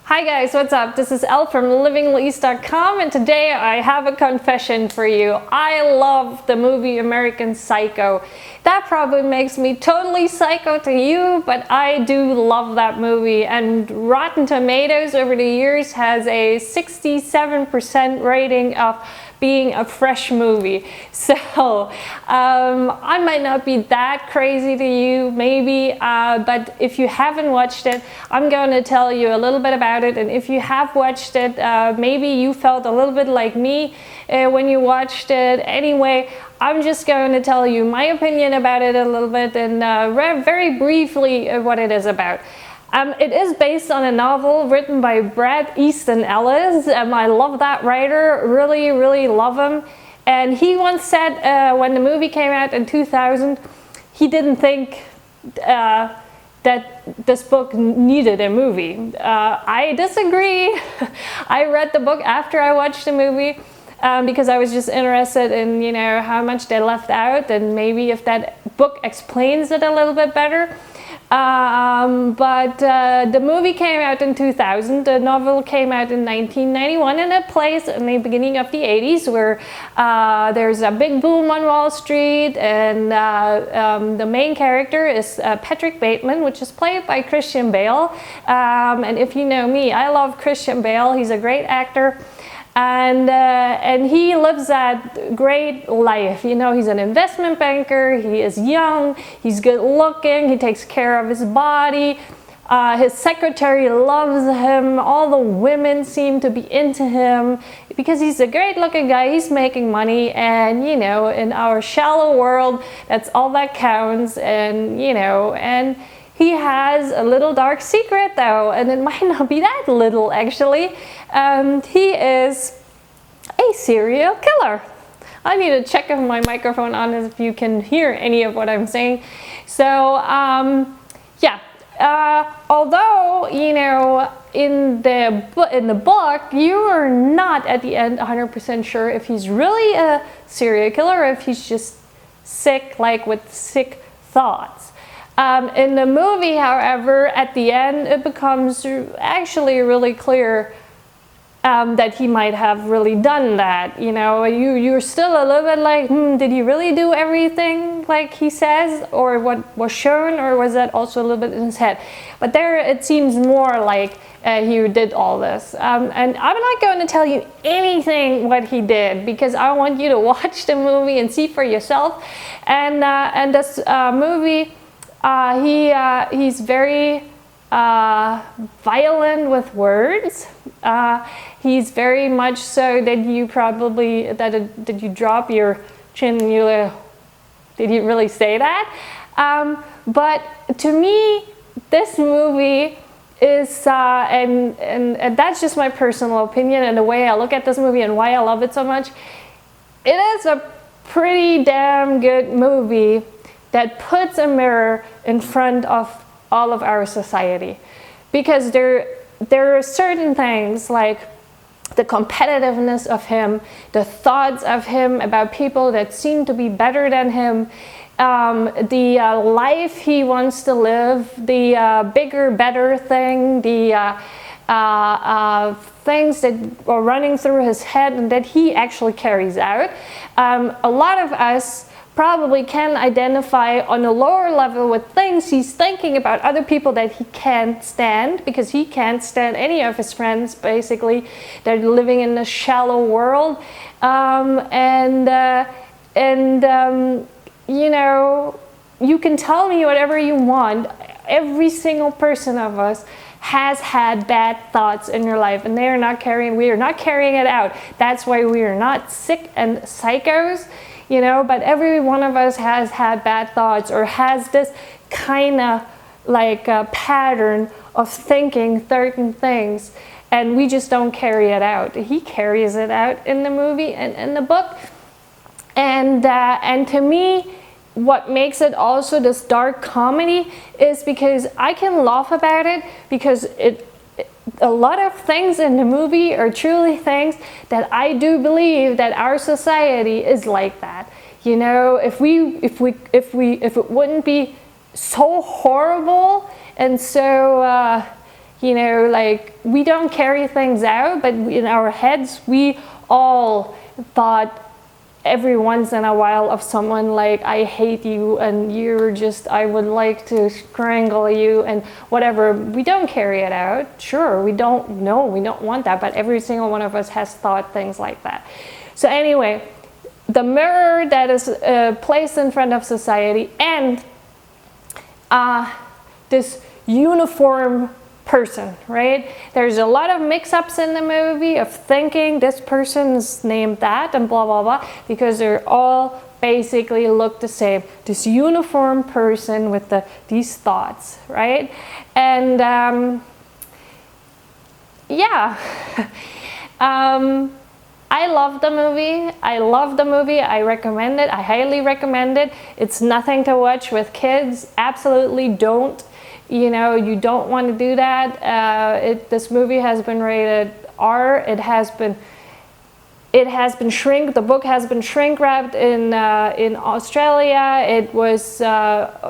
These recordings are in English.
Hi guys, what's up? This is Elle from livinglease.com, and today I have a confession for you. I love the movie American Psycho. That probably makes me totally psycho to you, but I do love that movie, and Rotten Tomatoes over the years has a 67% rating of being a fresh movie. So I might not be that crazy to you, maybe, but if you haven't watched it, I'm going to tell you a little bit about it. And if you have watched it, maybe you felt a little bit like me when you watched it. Anyway, I'm just going to tell you my opinion about it a little bit and very briefly what it is about. It is based on a novel written by Bret Easton Ellis. I love that writer, really love him. And he once said when the movie came out in 2000, he didn't think that this book needed a movie. I disagree. I read the book after I watched the movie because I was just interested in, you know, how much they left out and maybe if that book explains it a little bit better. But the movie came out in 2000, the novel came out in 1991, and it plays in the beginning of the 80s where there's a big boom on Wall Street, and the main character is Patrick Bateman, which is played by Christian Bale. And if you know me, I love Christian Bale. He's a great actor. And he lives that great life. You know, he's an investment banker, he is young, he's good looking, he takes care of his body, his secretary loves him, all the women seem to be into him because he's a great looking guy, he's making money, and you know, in our shallow world, that's all that counts. And you know, and he has a little dark secret though, and it might not be that little actually. He is a serial killer. I need to check if my microphone on if you can hear any of what I'm saying. So yeah, although you know in the book you are not at the end 100% sure if he's really a serial killer or if he's just sick, like with sick thoughts. In the movie, however, at the end, it becomes actually really clear that he might have really done that. You know, you're still a little bit like, did he really do everything like he says, or what was shown, or was that also a little bit in his head? But there, it seems more like he did all this. And I'm not going to tell you anything what he did because I want you to watch the movie and see for yourself. And this movie. He's very violent with words. He's very much so that you probably did you drop your chin and you did you really say that? But to me, this movie is and that's just my personal opinion and the way I look at this movie and why I love it so much. It is a pretty damn good movie that puts a mirror in front of all of our society, because there are certain things like the competitiveness of him, the thoughts of him about people that seem to be better than him, the life he wants to live, the bigger, better thing, the things that are running through his head and that he actually carries out. A lot of us probably can identify on a lower level with things he's thinking about other people that he can't stand, because he can't stand any of his friends basically. They're living in a shallow world, you know, you can tell me whatever you want. Every single person of us has had bad thoughts in your life, and we are not carrying it out. That's why we are not sick and psychos. You know, but every one of us has had bad thoughts or has this kind of like a pattern of thinking certain things, and we just don't carry it out. He carries it out in the movie and in the book. And to me, what makes it also this dark comedy is because I can laugh about it because a lot of things in the movie are truly things that I do believe that our society is like that. You know, if it wouldn't be so horrible and so You know, like, we don't carry things out, but in our heads, we all thought every once in a while of someone like, I hate you, and you're just, I would like to strangle you, and whatever. We don't carry it out. Sure, we don't know, we don't want that, but every single one of us has thought things like that. So anyway, the mirror that is placed in front of society, and this uniform person, right? There's a lot of mix-ups in the movie of thinking this person's named that and blah blah blah, because they're all basically look the same. This uniform person with these thoughts, right? And yeah. I love the movie. I recommend it. I highly recommend it. It's nothing to watch with kids. Absolutely don't. You know, you don't want to do that. This movie has been rated R. It has been shrink. The book has been shrink wrapped in Australia. It was on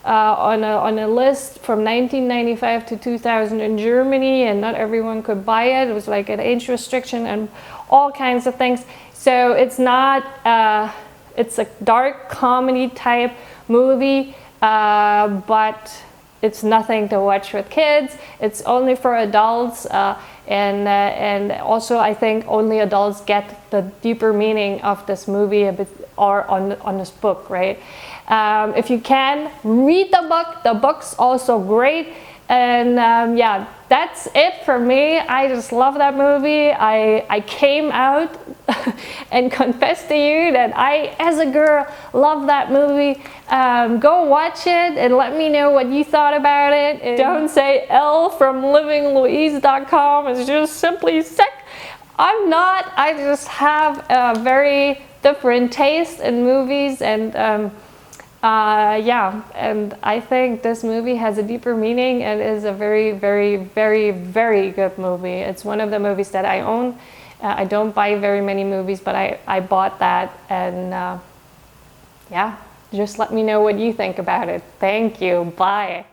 a list from 1995 to 2000 in Germany, and not everyone could buy it. It was like an age restriction and all kinds of things. So it's not. It's a dark comedy type movie. But it's nothing to watch with kids. It's only for adults, and also I think only adults get the deeper meaning of this movie a bit, or on this book, right? If you can, read the book. The book's also great. And yeah, that's it for me. I just love that movie. I came out and confessed to you that I, as a girl, love that movie. Go watch it and let me know what you thought about it. And don't say L from livinglouise.com is just simply sick. I'm not. I just have a very different taste in movies, and yeah, and I think this movie has a deeper meaning and is a very, very, very, very good movie. It's one of the movies that I own. I don't buy very many movies, but I bought that, and yeah, just let me know what you think about it. Thank you. Bye.